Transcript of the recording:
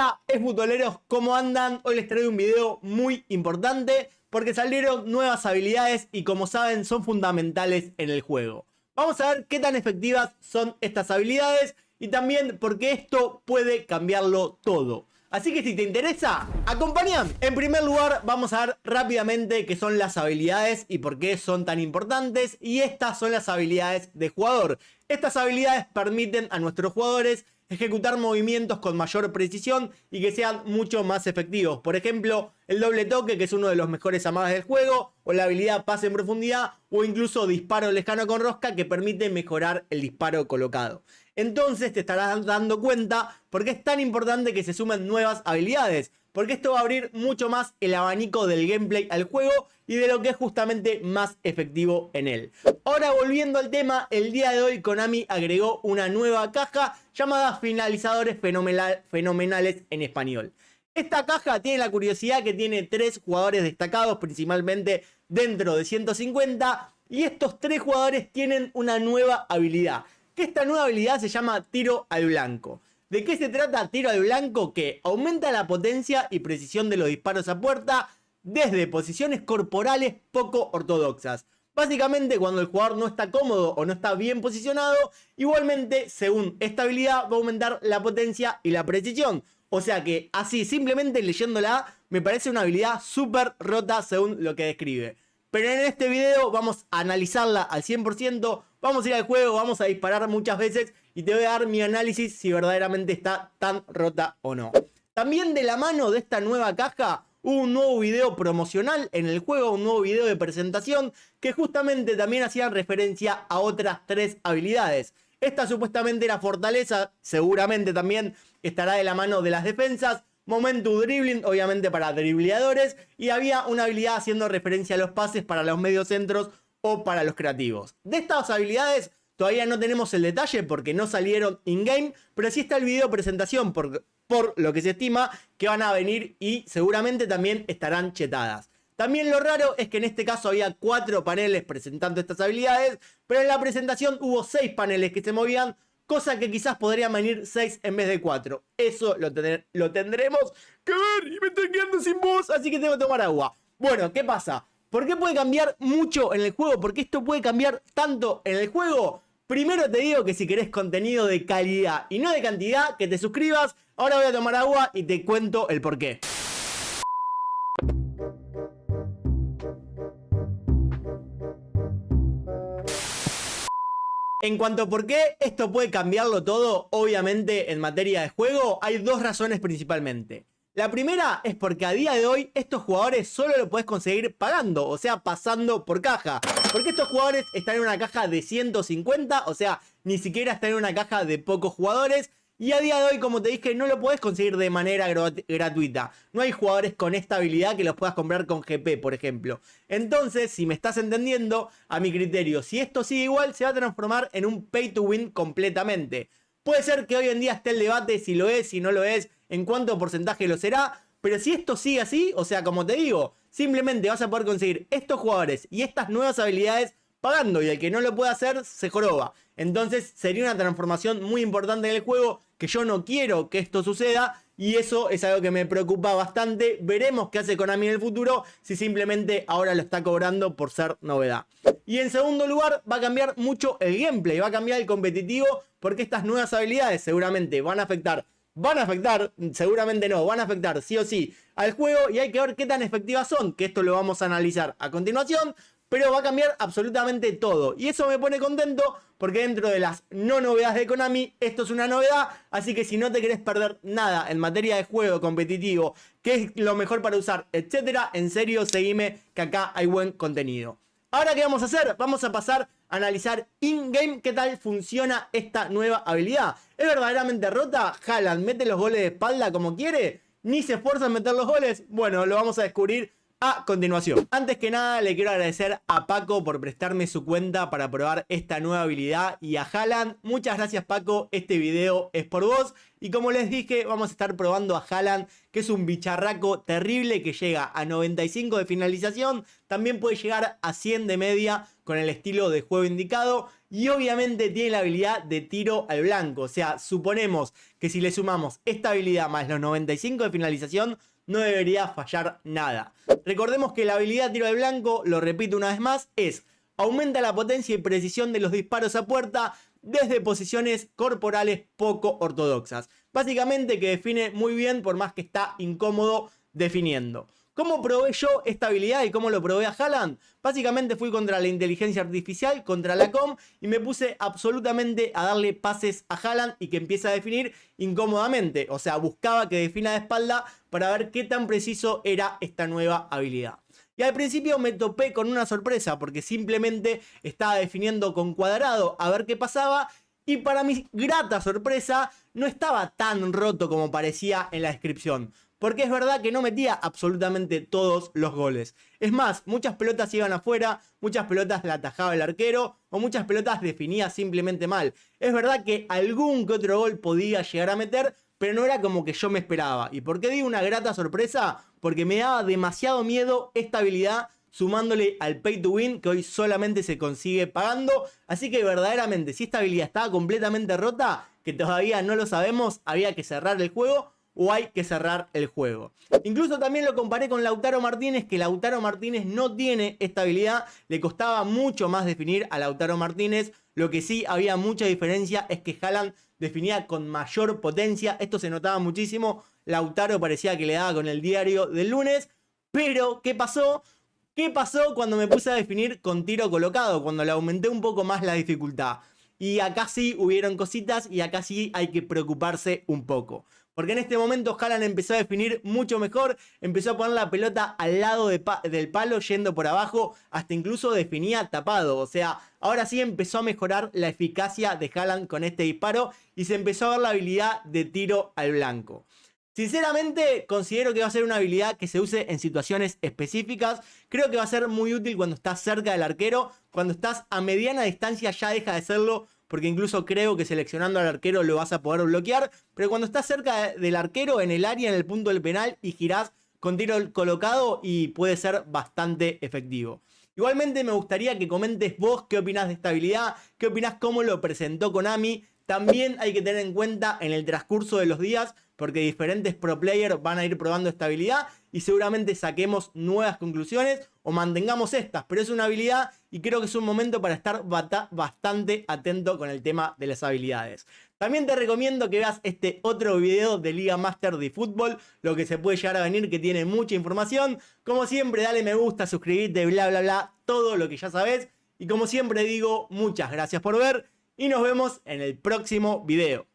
Hola, futboleros, ¿cómo andan? Hoy les traigo un video muy importante porque salieron nuevas habilidades y como saben son fundamentales en el juego. Vamos a ver qué tan efectivas son estas habilidades y también porque esto puede cambiarlo todo. Así que si te interesa, acompáñame. En primer lugar, vamos a ver rápidamente qué son las habilidades y por qué son tan importantes. Y estas son las habilidades de jugador. Estas habilidades permiten a nuestros jugadores ejecutar movimientos con mayor precisión y que sean mucho más efectivos. Por ejemplo, el doble toque, que es uno de los mejores amagues del juego, o la habilidad pase en profundidad, o incluso disparo lejano con rosca, que permite mejorar el disparo colocado. Entonces te estarás dando cuenta por qué es tan importante que se sumen nuevas habilidades, porque esto va a abrir mucho más el abanico del gameplay al juego y de lo que es justamente más efectivo en él. Ahora, volviendo al tema, el día de hoy Konami agregó una nueva caja llamada Finalizadores Fenomenales en español. Esta caja tiene la curiosidad que tiene 3 jugadores destacados, principalmente dentro de 150, y estos 3 jugadores tienen una nueva habilidad. Que esta nueva habilidad se llama Tiro al Blanco. ¿De qué se trata Tiro al Blanco? Que aumenta la potencia y precisión de los disparos a puerta desde posiciones corporales poco ortodoxas. Básicamente, cuando el jugador no está cómodo o no está bien posicionado, igualmente, según esta habilidad, va a aumentar la potencia y la precisión. O sea que así, simplemente leyéndola, me parece una habilidad súper rota según lo que describe. Pero en este video vamos a analizarla al 100%, vamos a ir al juego, vamos a disparar muchas veces y te voy a dar mi análisis si verdaderamente está tan rota o no. También de la mano de esta nueva caja hubo un nuevo video promocional en el juego, un nuevo video de presentación que justamente también hacía referencia a otras 3 habilidades. Esta supuestamente era fortaleza, seguramente también estará de la mano de las defensas. Momentum Dribbling, obviamente para dribleadores, y había una habilidad haciendo referencia a los pases para los mediocentros o para los creativos. De estas habilidades todavía no tenemos el detalle porque no salieron in-game, pero sí está el video presentación por lo que se estima que van a venir y seguramente también estarán chetadas. También lo raro es que en este caso había 4 paneles presentando estas habilidades, pero en la presentación hubo 6 paneles que se movían, cosa que quizás podrían venir 6 en vez de 4. Eso lo tendremos que ver y me estoy quedando sin voz, así que tengo que tomar agua. Bueno, ¿qué pasa? ¿Por qué puede cambiar mucho en el juego? ¿Por qué esto puede cambiar tanto en el juego? Primero te digo que si querés contenido de calidad y no de cantidad, que te suscribas. Ahora voy a tomar agua y te cuento el porqué. En cuanto a por qué esto puede cambiarlo todo, obviamente en materia de juego, hay 2 razones principalmente. La primera es porque a día de hoy estos jugadores solo lo puedes conseguir pagando, o sea, pasando por caja. Porque estos jugadores están en una caja de 150, o sea, ni siquiera están en una caja de pocos jugadores. Y a día de hoy, como te dije, no lo podés conseguir de manera gratuita. No hay jugadores con esta habilidad que los puedas comprar con GP, por ejemplo. Entonces, si me estás entendiendo, a mi criterio, si esto sigue igual, se va a transformar en un pay to win completamente. Puede ser que hoy en día esté el debate si lo es, si no lo es, en cuánto porcentaje lo será. Pero si esto sigue así, o sea, como te digo, simplemente vas a poder conseguir estos jugadores y estas nuevas habilidades pagando, y el que no lo pueda hacer se joroba. Entonces sería una transformación muy importante en el juego que yo no quiero que esto suceda y eso es algo que me preocupa bastante. Veremos qué hace Konami en el futuro, si simplemente ahora lo está cobrando por ser novedad. Y en segundo lugar, va a cambiar mucho el gameplay, va a cambiar el competitivo, porque estas nuevas habilidades seguramente van a afectar, seguramente no, van a afectar sí o sí al juego y hay que ver qué tan efectivas son, que esto lo vamos a analizar a continuación. Pero va a cambiar absolutamente todo. Y eso me pone contento porque dentro de las no novedades de Konami, esto es una novedad. Así que si no te querés perder nada en materia de juego competitivo, qué es lo mejor para usar, etcétera, en serio, seguime que acá hay buen contenido. Ahora, ¿qué vamos a hacer? Vamos a pasar a analizar in-game qué tal funciona esta nueva habilidad. ¿Es verdaderamente rota? ¿Haaland mete los goles de espalda como quiere? ¿Ni se esfuerza en meter los goles? Bueno, lo vamos a descubrir a continuación. Antes que nada le quiero agradecer a Paco por prestarme su cuenta para probar esta nueva habilidad y a Haaland. Muchas gracias Paco, este video es por vos. Y como les dije, vamos a estar probando a Haaland, que es un bicharraco terrible que llega a 95 de finalización. También puede llegar a 100 de media con el estilo de juego indicado y obviamente tiene la habilidad de tiro al blanco. O sea, suponemos que si le sumamos esta habilidad más los 95 de finalización, no debería fallar nada. Recordemos que la habilidad tiro al blanco, lo repito una vez más, es aumenta la potencia y precisión de los disparos a puerta desde posiciones corporales poco ortodoxas. Básicamente que define muy bien por más que está incómodo definiendo. ¿Cómo probé yo esta habilidad y cómo lo probé a Haaland? Básicamente fui contra la inteligencia artificial, contra la com, y me puse absolutamente a darle pases a Haaland y que empiece a definir incómodamente. O sea, buscaba que defina de espalda para ver qué tan preciso era esta nueva habilidad. Y al principio me topé con una sorpresa porque simplemente estaba definiendo con cuadrado a ver qué pasaba. Y para mi grata sorpresa no estaba tan roto como parecía en la descripción. Porque es verdad que no metía absolutamente todos los goles. Es más, muchas pelotas iban afuera, muchas pelotas la atajaba el arquero o muchas pelotas definía simplemente mal. Es verdad que algún que otro gol podía llegar a meter, pero no era como que yo me esperaba. ¿Y por qué digo una grata sorpresa? Porque me daba demasiado miedo esta habilidad sumándole al pay to win que hoy solamente se consigue pagando. Así que verdaderamente si esta habilidad estaba completamente rota, que todavía no lo sabemos, había que cerrar el juego o hay que cerrar el juego. Incluso también lo comparé con Lautaro Martínez, que Lautaro Martínez no tiene esta habilidad, le costaba mucho más definir a Lautaro Martínez. Lo que sí había mucha diferencia es que Haaland definía con mayor potencia, esto se notaba muchísimo. Lautaro parecía que le daba con el diario del lunes, pero ¿qué pasó? ¿Qué pasó cuando me puse a definir con tiro colocado? Cuando le aumenté un poco más la dificultad. Y acá sí hubieron cositas y acá sí hay que preocuparse un poco. Porque en este momento Haaland empezó a definir mucho mejor, empezó a poner la pelota al lado del palo yendo por abajo, hasta incluso definía tapado. O sea, ahora sí empezó a mejorar la eficacia de Haaland con este disparo y se empezó a ver la habilidad de tiro al blanco. Sinceramente considero que va a ser una habilidad que se use en situaciones específicas. Creo que va a ser muy útil cuando estás cerca del arquero. Cuando estás a mediana distancia ya deja de serlo, porque incluso creo que seleccionando al arquero lo vas a poder bloquear. Pero cuando estás cerca del arquero, en el área, en el punto del penal y girás con tiro colocado, y puede ser bastante efectivo. Igualmente me gustaría que comentes vos qué opinás de esta habilidad, qué opinás cómo lo presentó Konami. También hay que tener en cuenta en el transcurso de los días, porque diferentes pro players van a ir probando esta habilidad y seguramente saquemos nuevas conclusiones o mantengamos estas, pero es una habilidad y creo que es un momento para estar bastante atento con el tema de las habilidades. También te recomiendo que veas este otro video de Liga Master de Fútbol, lo que se puede llegar a venir, que tiene mucha información. Como siempre, dale me gusta, suscribirte, bla bla bla, todo lo que ya sabes. Y como siempre digo, muchas gracias por ver y nos vemos en el próximo video.